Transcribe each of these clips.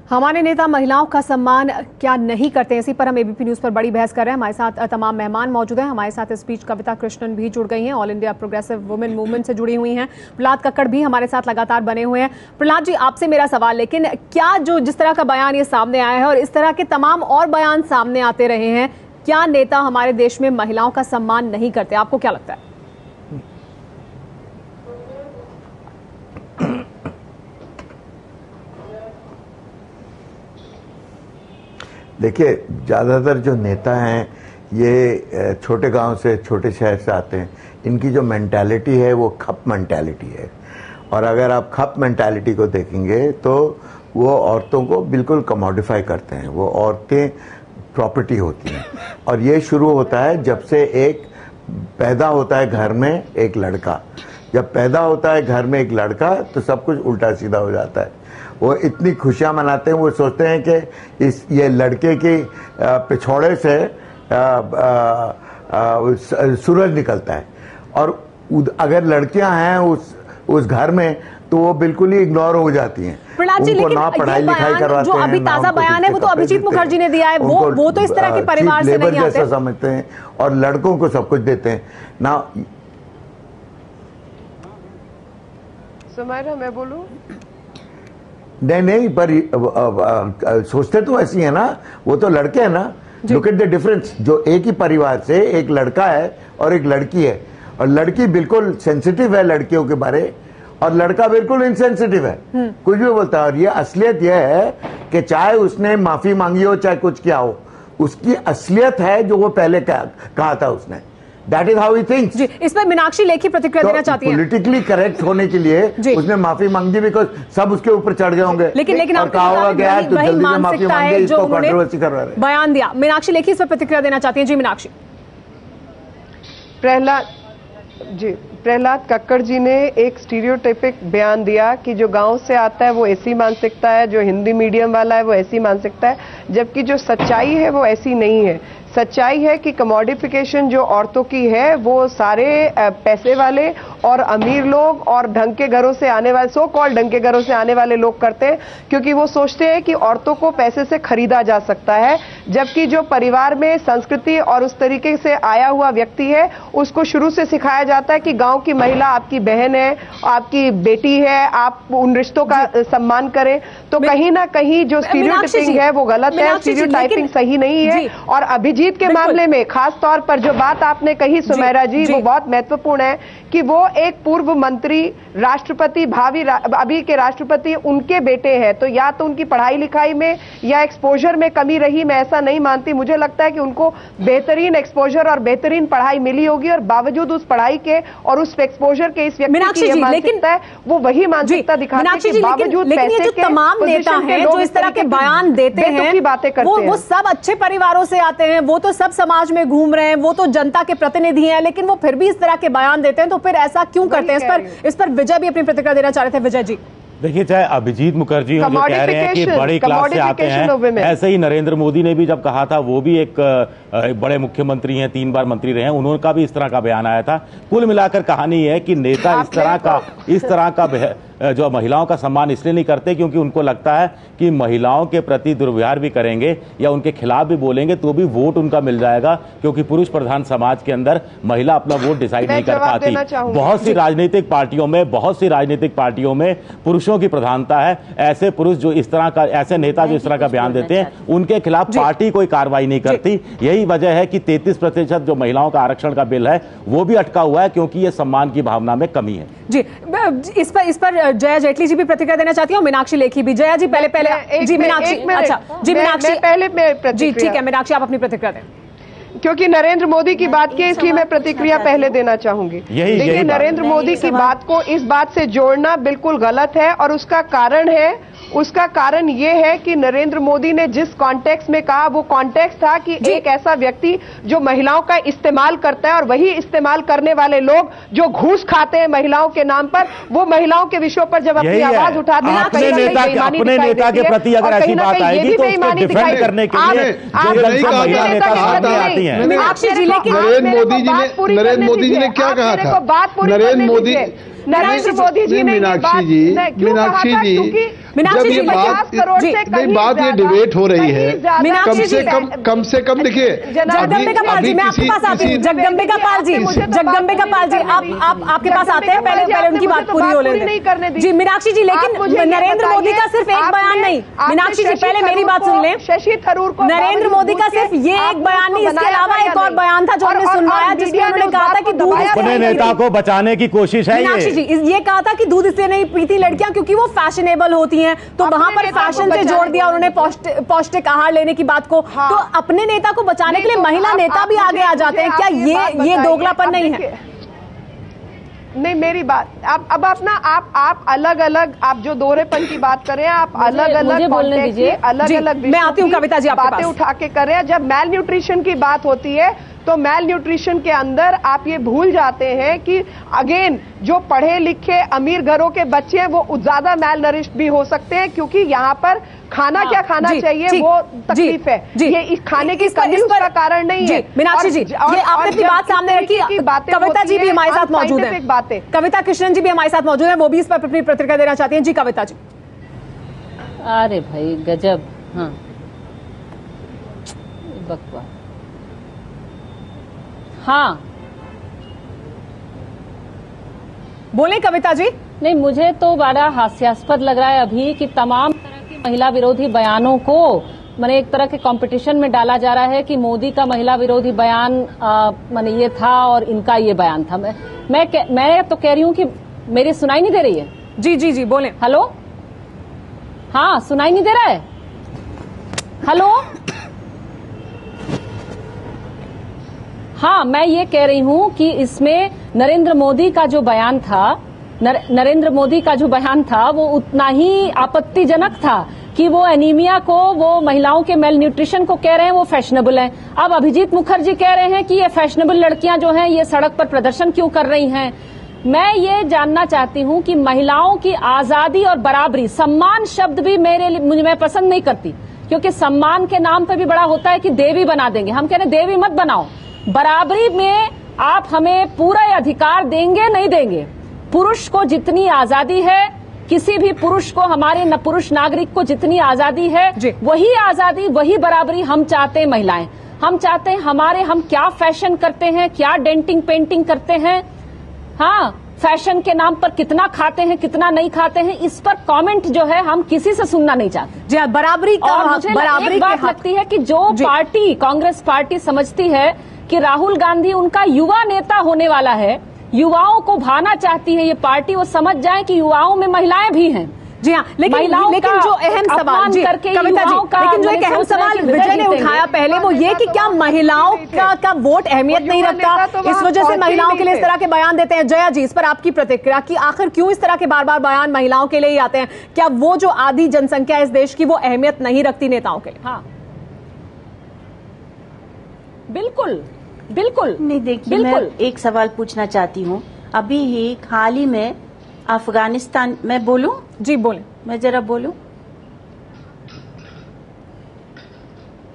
हमारे नेता महिलाओं का सम्मान क्या नहीं करते, इसी पर हम एबीपी न्यूज पर बड़ी बहस कर रहे हैं। हमारे साथ तमाम मेहमान मौजूद हैं। हमारे साथ इस बीच कविता कृष्णन भी जुड़ गई हैं, all India progressive women movement से जुड़ी हुई हैं। प्रहलाद कक्कड़ भी हमारे साथ लगातार बने हुए हैं। प्रहलाद जी, आपसे मेरा सवाल, लेकिन क्या जिस तरह का बयान ये सामने आया है और इस तरह के तमाम और बयान सामने आते रहे हैं, क्या नेता हमारे देश में महिलाओं का सम्मान नहीं करते? आपको क्या लगता है? देखिए, ज़्यादातर जो नेता हैं ये छोटे गांव से, छोटे शहर से आते हैं। इनकी जो मेंटालिटी है वो खप मेंटालिटी है, और अगर आप खप मेंटालिटी को देखेंगे तो वो औरतों को बिल्कुल कमोडिफाई करते हैं। वो औरतें प्रॉपर्टी होती हैं, और ये शुरू होता है जब से एक पैदा होता है घर में एक लड़का। जब पैदा होता है घर में एक लड़का तो सब कुछ उल्टा सीधा हो जाता है। वो इतनी खुशियां मनाते हैं, वो सोचते हैं कि ये लड़के की पिछौड़े से सूरज निकलता है, और अगर लड़कियां हैं उस घर में तो वो बिल्कुल ही इग्नोर हो जाती हैं। प्रहलाद जी, लेकिन ना पढ़ाई लिखाई करवाते जो अभी ताजा बयान है वो तो अभिजीत मुखर्जी ने दिया है। वो तो इस तरह के परिवार से नहीं आते, जैसा समझते हैं, और लड़कों को सब कुछ देते हैं ना। सुमाइरा, मैं बोलूं? नहीं, पर सोचते तो ऐसी है ना, वो तो लड़के हैं ना। लुक एट द डिफरेंस, जो एक ही परिवार से एक लड़का है और एक लड़की है, और लड़की बिल्कुल सेंसिटिव है लड़कियों के बारे, और लड़का बिल्कुल इनसेंसिटिव है, कुछ भी बोलता है। और ये असलियत यह है कि चाहे उसने माफी मांगी हो चाहे कुछ किया हो, उसकी असलियत है जो वो पहले कहा था उसने। That is how he thinks. जी, इस पर मीनाक्षी लेखी प्रतिक्रिया देना चाहती हैं। पॉलिटिकली करेक्ट होने के लिए उसने माफी मांगी, बिकॉज सब उसके ऊपर चढ़ गए होंगे। लेकिन और कहा होगा गया तो जल्दी से माफी मांगे, इसको कंट्रोवर्सी कर रहा है। बयान दिया। मीनाक्षी लेखी इस पर प्रतिक्रिया देना चाहती हैं। जी मीनाक्षी। प्रहलाद कक्कड़ जी ने एक स्टीरियोटाइपिक बयान दिया कि जो गांव से आता है वो ऐसी मानसिकता है, जो हिंदी मीडियम वाला है वो ऐसी मानसिकता है, जबकि जो सच्चाई है वो ऐसी नहीं है। सच्चाई है कि कमोडिफिकेशन जो औरतों की है वो सारे पैसे वाले और अमीर लोग और ढंग के घरों से आने वाले, सो कॉल्ड ढंग के घरों से आने वाले लोग करते हैं, क्योंकि वो सोचते हैं कि औरतों को पैसे से खरीदा जा सकता है। जबकि जो परिवार में संस्कृति और उस तरीके से आया हुआ व्यक्ति है, उसको शुरू से सिखाया जाता है कि गांव की महिला आपकी बहन है, आपकी बेटी है, आप उन रिश्तों का सम्मान करें। तो कहीं ना कहीं जो स्टीरियोटाइपिंग है वो गलत है, स्टीरियोटाइपिंग सही नहीं है। और अभिजीत के मामले में खास तौर पर जो बात आपने कही सुमैरा जी, वो बहुत महत्वपूर्ण है कि वो एक पूर्व मंत्री, राष्ट्रपति, अभी के राष्ट्रपति उनके बेटे हैं। तो या तो उनकी पढ़ाई लिखाई में या एक्सपोजर में कमी रही, मैं ऐसा नहीं मानती। मुझे लगता है कि उनको बेहतरीन एक्सपोजर और बेहतरीन पढ़ाई मिली होगी, और बावजूद उस पढ़ाई के और उस एक्सपोजर के इस व्यक्ति की मानसिकता है वो वही मानसिकता दिखाती है कि बावजूद पैसे के तमाम नेता हैं जो इस तरह के बयान देते हैं, बातें करते हैं, वो सब अच्छे परिवारों से आते हैं, वो तो सब समाज में घूम रहे हैं, वो तो जनता के प्रतिनिधि हैं, लेकिन वो फिर भी इस तरह के बयान देते हैं। तो फिर ऐसा क्यों करते हैं? इस पर विजय भी अपनी प्रतिक्रिया देना चाह रहे थे। विजय जी, देखिए, चाहे अभिजीत मुखर्जी जो कह रहे हैं कि बड़ी क्लास से आते हैं, ऐसे ही नरेंद्र मोदी ने भी जब कहा था, वो भी एक बड़े मुख्यमंत्री हैं, 3 बार मंत्री रहे हैं, उनका भी इस तरह का बयान आया था। कुल मिलाकर कहानी है कि नेता इस तरह का जो महिलाओं का सम्मान इसलिए नहीं करते क्योंकि उनको लगता है कि महिलाओं के प्रति दुर्व्यवहार भी करेंगे या उनके खिलाफ भी बोलेंगे तो भी वोट उनका मिल जाएगा, क्योंकि पुरुष प्रधान समाज के अंदर महिला अपना वोट डिसाइड नहीं कर पाती। बहुत सी राजनीतिक पार्टियों में पुरुषों की प्रधानता है। ऐसे पुरुष जो इस तरह का, ऐसे नेता जो इस तरह का बयान देते हैं, उनके खिलाफ पार्टी कोई कार्रवाई नहीं करती। यही वजह है कि 33% जो महिलाओं का आरक्षण का बिल है वो भी अटका हुआ है, क्योंकि ये सम्मान की भावना में कमी है। जी, इस पर जया जेटली जी भी प्रतिक्रिया देना चाहती हूँ, मीनाक्षी लेखी भी। जया जी पहले जी मीनाक्षी, अच्छा जी मीनाक्षी पहले जी, ठीक है मीनाक्षी आप अपनी प्रतिक्रिया दें। क्योंकि नरेंद्र मोदी की बात की, इसलिए मैं प्रतिक्रिया पहले देना चाहूंगी। देखिए, नरेंद्र मोदी की बात को इस बात से जोड़ना बिल्कुल गलत है, और उसका कारण ये है कि नरेंद्र मोदी ने जिस कॉन्टेक्स्ट में कहा, वो कॉन्टेक्स्ट था कि एक ऐसा व्यक्ति जो महिलाओं का इस्तेमाल करता है, और वही इस्तेमाल करने वाले लोग जो घूस खाते हैं महिलाओं के नाम पर, वो महिलाओं के विषयों पर जब अपनी आवाज उठाते हैं, अपने नेता के प्रति अगर ऐसी बात आएगी तो उसको डिफेंड करने के लिए नरेंद्र मोदी जी ने क्या कहा था? नरेंद्र मोदी जी ने मीनाक्षी जी जब ये बात ये डिबेट हो रही है, कम से कम देखिए, जगदम्बिका पाल जी, मैं आपके पास आती हूँ। जगदम्बिका पाल जी, आप आपके पास आते हैं, पहले उनकी बात पूरी हो लेने जी। मीनाक्षी जी, लेकिन नरेंद्र मोदी का सिर्फ एक बयान नहीं, मीनाक्षी जी पहले मेरी बात सुन लें। शशि थरूर को नरेंद्र मोदी का सिर्फ ये एक बयान नहीं, इसके अलावा एक और बयान था जो हमने सुनवाया, जिसमें उन्होंने कहा था कि दूध अपने नेता को बचाने की कोशिश है। मीनाक्षी जी, ये कहा था कि दूध इसलिए नहीं पीती लड़कियां क्योंकि वो फैशनेबल होती हैं, तो वहां पर फैशन से जोड़ दिया उन्होंने पौष्टिक आहार लेने की बात को। तो अपने नेता को बचाने के लिए महिला नेता भी आगे आ जाते हैं, क्या ये दोगलापन नहीं है? नहीं, मेरी बात अब आप ना आप अलग अलग, आप जो दोहरेपन की बात कर रहे हैं, आप अलग अलग मैं आती हूँ कविता जी, बातें उठा के कर रहे हैं। जब मेल न्यूट्रिशन की बात होती है तो मेल न्यूट्रिशन के अंदर आप ये भूल जाते हैं कि अगेन जो पढ़े लिखे अमीर घरों के बच्चे हैं वो ज्यादा मेल नरिश्ड भी हो सकते हैं, क्योंकि यहाँ पर खाना क्या खाना चाहिए वो तकलीफ है। ये इस खाने की कमी उसका कारण नहीं है। मीनाक्षी जी, ये आपने अपनी बात सामने रखी। कविता जी भी हमारे साथ मौजूद है, कविता कृष्णन जी भी हमारे साथ मौजूद है, वो भी इस पर अपनी प्रतिक्रिया देना चाहती हैं। जी कविता जी। अरे भाई गजब, हाँ बकवास। हाँ बोले कविता जी। नहीं, मुझे तो बड़ा हास्यास्पद लग रहा है अभी कि तमाम तरह के महिला विरोधी बयानों को मैंने एक तरह के कंपटीशन में डाला जा रहा है कि मोदी का महिला विरोधी बयान मैंने ये था और इनका ये बयान था। मैं तो कह रही हूँ कि मेरी सुनाई नहीं दे रही है। जी जी जी बोले। हेलो, हाँ सुनाई नहीं दे रहा है? हेलो, हाँ मैं ये कह रही हूँ कि इसमें नरेंद्र मोदी का जो बयान था वो उतना ही आपत्तिजनक था कि वो एनीमिया को, वो महिलाओं के मेल न्यूट्रिशन को कह रहे हैं वो फैशनेबल है। अब अभिजीत मुखर्जी कह रहे हैं कि ये फैशनेबल लड़कियां जो हैं ये सड़क पर प्रदर्शन क्यों कर रही हैं। मैं ये जानना चाहती हूँ कि महिलाओं की आजादी और बराबरी, सम्मान शब्द भी मैं पसंद नहीं करती, क्योंकि सम्मान के नाम पे भी बड़ा होता है कि देवी बना देंगे। हम कह रहे देवी मत बनाओ, बराबरी में आप हमें पूरा अधिकार देंगे नहीं देंगे। पुरुष को जितनी आजादी है, किसी भी पुरुष को, हमारे पुरुष नागरिक को जितनी आजादी है, वही आजादी वही बराबरी हम चाहते हैं। महिलाएं, हम चाहते हैं हम क्या फैशन करते हैं, क्या डेंटिंग पेंटिंग करते हैं, हाँ फैशन के नाम पर कितना खाते हैं कितना नहीं खाते हैं, इस पर कमेंट जो है हम किसी से सुनना नहीं चाहते। जी हाँ, बराबरी का और मुझे एक बात लगती है कि जो पार्टी, कांग्रेस पार्टी समझती है कि राहुल गांधी उनका युवा नेता होने वाला है, युवाओं को भाना चाहती है ये पार्टी, वो समझ जाए कि युवाओं में महिलाएं भी हैं। जी हाँ, लेकिन जो अहम सवाल जी कविता जी, लेकिन जो एक अहम सवाल विजय ने उठाया पहले वो ये कि क्या महिलाओं का वोट अहमियत नहीं रखता, इस वजह से महिलाओं के लिए इस तरह के बयान देते हैं। जया जी, इस पर आपकी प्रतिक्रिया कि आखिर क्यों इस तरह के बार बार बयान महिलाओं के लिए ही आते हैं? क्या वो जो आधी जनसंख्या इस देश की वो अहमियत नहीं रखती नेताओं के लिए? हाँ बिल्कुल बिल्कुल नहीं। देखिए, मैं एक सवाल पूछना चाहती हूँ। अभी ही हाल ही में अफगानिस्तान, मैं बोलूं? जी बोले। मैं जरा बोलूं?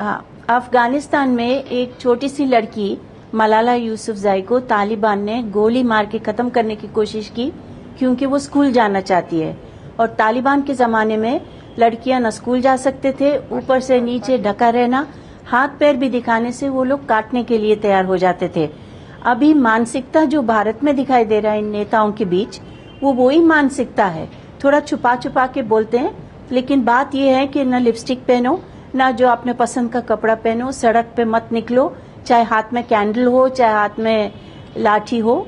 हाँ, अफगानिस्तान में एक छोटी सी लड़की मलाला यूसुफजई को तालिबान ने गोली मार के खत्म करने की कोशिश की, क्योंकि वो स्कूल जाना चाहती है। और तालिबान के जमाने में लड़कियां न स्कूल जा सकते थे, ऊपर से नीचे ढका रहना, हाथ पैर भी दिखाने से वो लोग काटने के लिए तैयार हो जाते थे। अभी मानसिकता जो भारत में दिखाई दे रहा है इन नेताओं के बीच, वो वही मानसिकता है। थोड़ा छुपा छुपा के बोलते हैं, लेकिन बात ये है कि न लिपस्टिक पहनो, न जो अपने पसंद का कपड़ा पहनो, सड़क पे मत निकलो, चाहे हाथ में कैंडल हो चाहे हाथ में लाठी हो।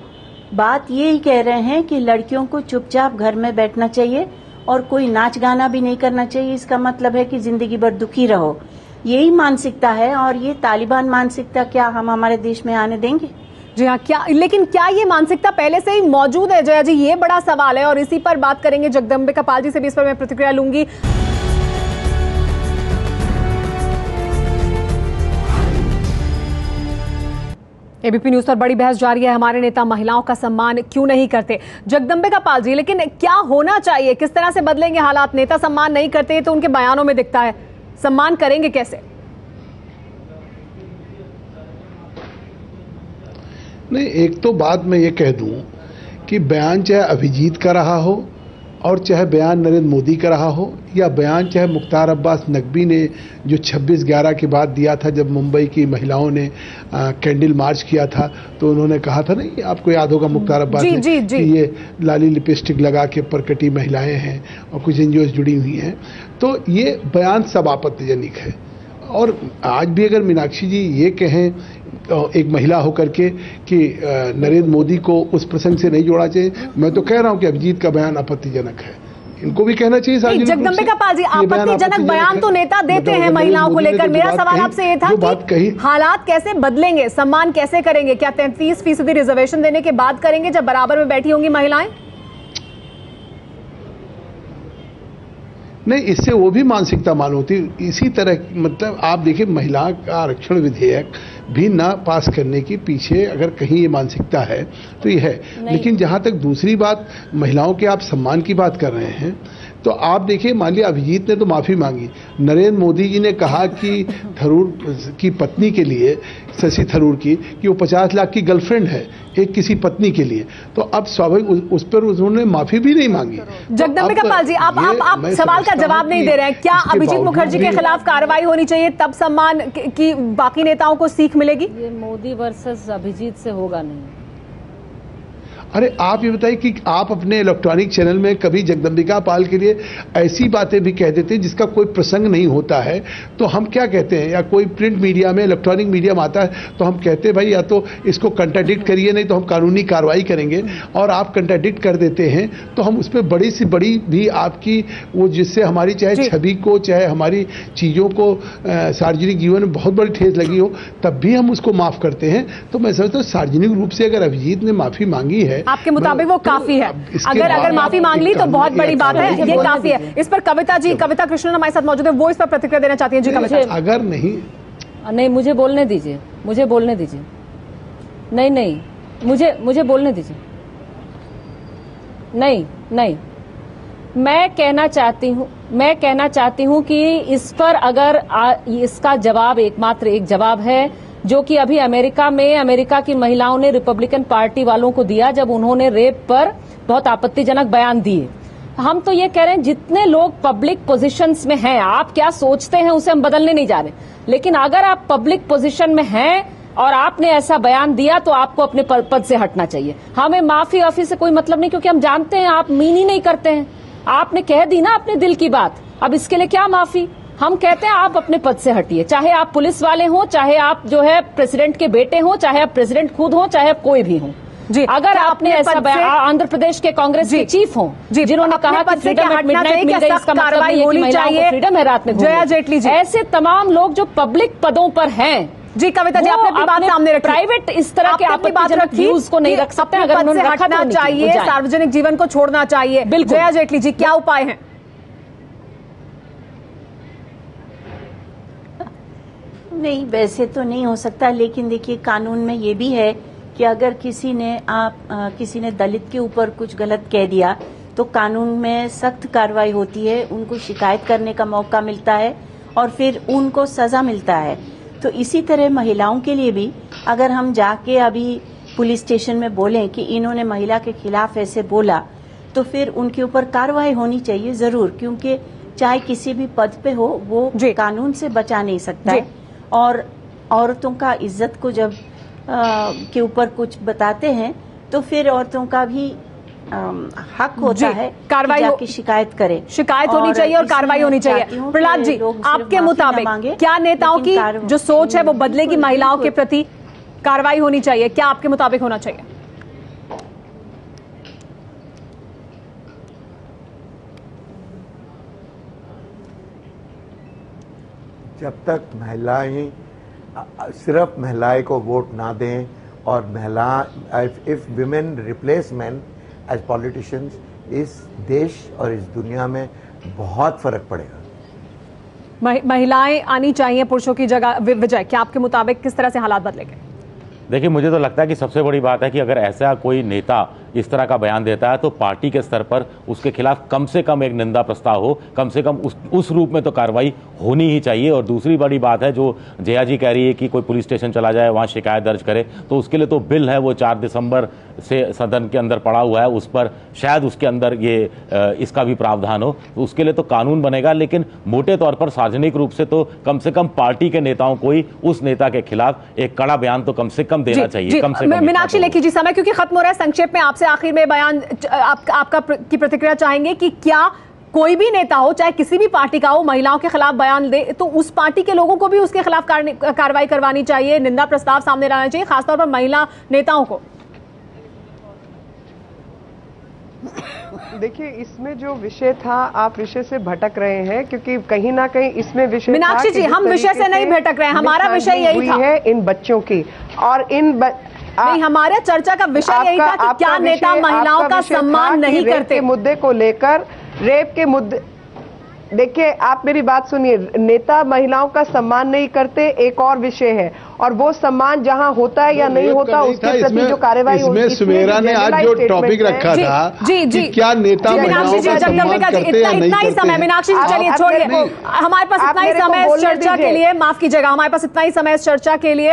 बात ये ही कह रहे हैं कि लड़कियों को चुपचाप घर में बैठना चाहिए और कोई नाच गाना भी नहीं करना चाहिए। इसका मतलब है कि जिंदगी भर दुखी रहो। यही मानसिकता है, और ये तालिबान मानसिकता क्या हम हमारे देश में आने देंगे? जी हाँ, लेकिन क्या ये मानसिकता पहले से ही मौजूद है? जया जी, ये बड़ा सवाल है और इसी पर बात करेंगे। जगदम्बिका पाल जी से भी इस पर मैं प्रतिक्रिया लूंगी। एबीपी न्यूज पर बड़ी बहस जारी है। हमारे नेता महिलाओं का सम्मान क्यों नहीं करते? जगदम्बिका पाल जी, लेकिन क्या होना चाहिए? किस तरह से बदलेंगे हालात? नेता सम्मान नहीं करते तो उनके बयानों में दिखता है, सम्मान करेंगे कैसे? नहीं, एक तो बात मैं ये कह दूं कि बयान चाहे अभिजीत का रहा हो और चाहे बयान नरेंद्र मोदी का रहा हो या बयान चाहे मुख्तार अब्बास नकवी ने जो 26/11 के बाद दिया था, जब मुंबई की महिलाओं ने कैंडल मार्च किया था, तो उन्होंने कहा था नहीं, आपको याद होगा मुख्तार अब्बास ने कि ये लाली लिपस्टिक लगा के परकटी महिलाएं हैं और कुछ एनजीओ जुड़ी हुई हैं। तो ये बयान सब आपत्तिजनक है। और आज भी अगर मीनाक्षी जी ये कहें एक महिला होकर के कि नरेंद्र मोदी को उस प्रसंग से नहीं जोड़ा चाहिए, मैं तो कह रहा हूं कि अभिजीत का बयान आपत्तिजनक है, इनको भी कहना चाहिए। जगदम्बिका पाल जी, आपत्तिजनक बयान तो नेता देते हैं महिलाओं को लेकर। मेरा सवाल आपसे ये था कि हालात कैसे बदलेंगे, सम्मान कैसे करेंगे? क्या 33% रिजर्वेशन देने के बाद करेंगे जब बराबर में बैठी होंगी महिलाएं? नहीं, इससे वो भी मानसिकता मान होती। इसी तरह मतलब आप देखिए, महिला का आरक्षण विधेयक भी ना पास करने के पीछे अगर कहीं ये मानसिकता है तो ये है। लेकिन जहां तक दूसरी बात, महिलाओं के आप सम्मान की बात कर रहे हैं, तो आप देखिए, मान लिया अभिजीत ने तो माफी मांगी, नरेंद्र मोदी जी ने कहा कि थरूर की पत्नी के लिए, शशि थरूर की, कि वो 50 लाख की गर्लफ्रेंड है एक किसी पत्नी के लिए, तो अब स्वाभाविक उस पर उन्होंने माफी भी नहीं मांगी। जगदम्बिका पाल जी, आप सवाल का जवाब नहीं दे रहे हैं। क्या अभिजीत मुखर्जी के खिलाफ कार्रवाई होनी चाहिए, तब सम्मान की बाकी नेताओं को सीख मिलेगी? ये मोदी वर्सेस अभिजीत से होगा नहीं। अरे आप ये बताइए कि आप अपने इलेक्ट्रॉनिक चैनल में कभी जगदम्बिका पाल के लिए ऐसी बातें भी कह देते हैं जिसका कोई प्रसंग नहीं होता है, तो हम क्या कहते हैं? या कोई प्रिंट मीडिया में, इलेक्ट्रॉनिक मीडिया में आता है तो हम कहते हैं भाई या तो इसको कंट्राडिक्ट करिए, नहीं तो हम कानूनी कार्रवाई करेंगे। और आप कंट्राडिक्ट कर देते हैं तो हम उस पर बड़ी से बड़ी भी आपकी वो, जिससे हमारी चाहे छवि को, चाहे हमारी चीज़ों को, सार्वजनिक जीवन में बहुत बड़ी ठेस लगी हो, तब भी हम उसको माफ़ करते हैं। तो मैं समझता हूँ सार्वजनिक रूप से अगर अभिजीत ने माफ़ी मांगी है, आपके मुताबिक वो काफी है। अगर माफी मांग ली तो बहुत बड़ी बात है, ये काफी है। इस पर कविता जी, कविता कृष्णन हमारे साथ मौजूद है, वो इस पर प्रतिक्रिया देना चाहती हैं। जी कविता। अगर नहीं, मुझे बोलने दीजिए, मुझे बोलने दीजिए। नहीं, मुझे बोलने दीजिए। नहीं, मैं कहना चाहती हूँ कि इस पर अगर इसका जवाब एकमात्र एक जवाब है जो कि अभी अमेरिका की महिलाओं ने रिपब्लिकन पार्टी वालों को दिया जब उन्होंने रेप पर बहुत आपत्तिजनक बयान दिए। हम तो ये कह रहे हैं जितने लोग पब्लिक पोजीशंस में हैं, आप क्या सोचते हैं उसे हम बदलने नहीं जा रहे, लेकिन अगर आप पब्लिक पोजीशन में हैं और आपने ऐसा बयान दिया तो आपको अपने पद से हटना चाहिए। हमें माफी से कोई मतलब नहीं, क्योंकि हम जानते हैं आप मीन ही नहीं करते हैं। आपने कह दी ना अपने दिल की बात, अब इसके लिए क्या माफी? हम कहते हैं आप अपने पद से हटिए, चाहे आप पुलिस वाले हों, चाहे आप जो है प्रेसिडेंट के बेटे हों, चाहे आप प्रेसिडेंट खुद हों, चाहे आप कोई भी हों। जी, अगर आपने ऐसा आंध्र प्रदेश के कांग्रेस के चीफ हों जिन्होंने कहा कि फ्रीडम एट मिडनाइट मिल गई, इसका मतलब नहीं है कि महिलाओं को फ्रीडम है रात में घूमने। जया जेटली जी, ऐसे तमाम लोग जो पब्लिक पदों पर हैं। जी कविता जी, आपने अपनी बात सामने रखी। प्राइवेट इस तरह के आपत्तिजनक व्यूज को नहीं रख सकते, अगर उन्होंने रखना चाहिए, सार्वजनिक जीवन को छोड़ना चाहिए। बिल्कुल। जया जेटली जी, क्या उपाय है? नहीं, वैसे तो नहीं हो सकता, लेकिन देखिए कानून में ये भी है कि अगर किसी ने दलित के ऊपर कुछ गलत कह दिया तो कानून में सख्त कार्रवाई होती है, उनको शिकायत करने का मौका मिलता है और फिर उनको सजा मिलता है। तो इसी तरह महिलाओं के लिए भी अगर हम जाके अभी पुलिस स्टेशन में बोलें कि इन्होंने महिला के खिलाफ ऐसे बोला, तो फिर उनके ऊपर कार्रवाई होनी चाहिए जरूर, क्योंकि चाहे किसी भी पद पे हो वो कानून से बचा नहीं सकता है। और औरतों का इज्जत को जब के ऊपर कुछ बताते हैं तो फिर औरतों का भी हक होता है कार्रवाई की शिकायत करे, शिकायत होनी चाहिए और कार्रवाई होनी चाहिए। प्रहलाद जी, आपके मुताबिक क्या नेताओं की जो सोच है वो बदलेगी? महिलाओं के प्रति कार्रवाई होनी चाहिए, क्या आपके मुताबिक होना चाहिए? जब तक महिलाएं सिर्फ महिलाएं को वोट ना दें और if women replace men as politicians, इस देश और इस दुनिया में बहुत फर्क पड़ेगा। महिलाएं आनी चाहिए पुरुषों की जगह। विजय, क्या आपके मुताबिक किस तरह से हालात बदलेंगे? देखिए, मुझे तो लगता है कि सबसे बड़ी बात है कि अगर ऐसा कोई नेता इस तरह का बयान देता है तो पार्टी के स्तर पर उसके खिलाफ कम से कम एक निंदा प्रस्ताव हो, कम से कम उस रूप में तो कार्रवाई होनी ही चाहिए। और दूसरी बड़ी बात है जो जया जी कह रही है कि कोई पुलिस स्टेशन चला जाए, वहां शिकायत दर्ज करे, तो उसके लिए तो बिल है, वो 4 दिसंबर से सदन के अंदर पड़ा हुआ है, उस पर शायद उसके अंदर ये इसका भी प्रावधान हो, तो उसके लिए तो कानून बनेगा। लेकिन मोटे तौर पर सार्वजनिक रूप से तो कम से कम पार्टी के नेताओं को ही उस नेता के खिलाफ एक कड़ा बयान तो कम से कम देना चाहिए। कम से कम। मीनाक्षी लेखी जी, समय क्योंकि खत्म हो रहा है, संक्षेप में आपसे आखिर में बयान आपका की प्रतिक्रिया चाहेंगे कि क्या कोई भी नेता हो, चाहे किसी भी पार्टी का हो, महिलाओं के खिलाफ बयान दे तो उस पार्टी के लोगों को भी उसके खिलाफ कार्रवाई करवानी चाहिए, निंदा प्रस्ताव सामने लाना चाहिए, खासतौर पर महिला नेताओं को? देखिए, इसमें जो विषय था, आप विषय से भटक रहे हैं, क्योंकि कहीं ना कहीं इसमें विषय मीनाक्षी जी, हम विषय से नहीं भटक रहे हैं, हमारा विषय यही था है इन बच्चों की और नहीं, हमारे चर्चा का विषय यही था कि क्या नेता महिलाओं का सम्मान नहीं करते। मुद्दे को लेकर, रेप के मुद्दे, देखिए आप मेरी बात सुनिए, नेता महिलाओं का सम्मान नहीं करते एक और विषय है, और वो सम्मान जहां होता है या नहीं होता उसके प्रति जो कार्रवाई होती है। सुमेरा ने आज जो टॉपिक रखा था कि क्या नेता महिलाओं का सम्मान करते या नहीं करते। समय मीनाक्षी जी, चलिए छोड़िए, हमारे पास इतना ही समय इस चर्चा के लिए, माफ कीजिएगा, हमारे पास इतना ही समय इस चर्चा के लिए।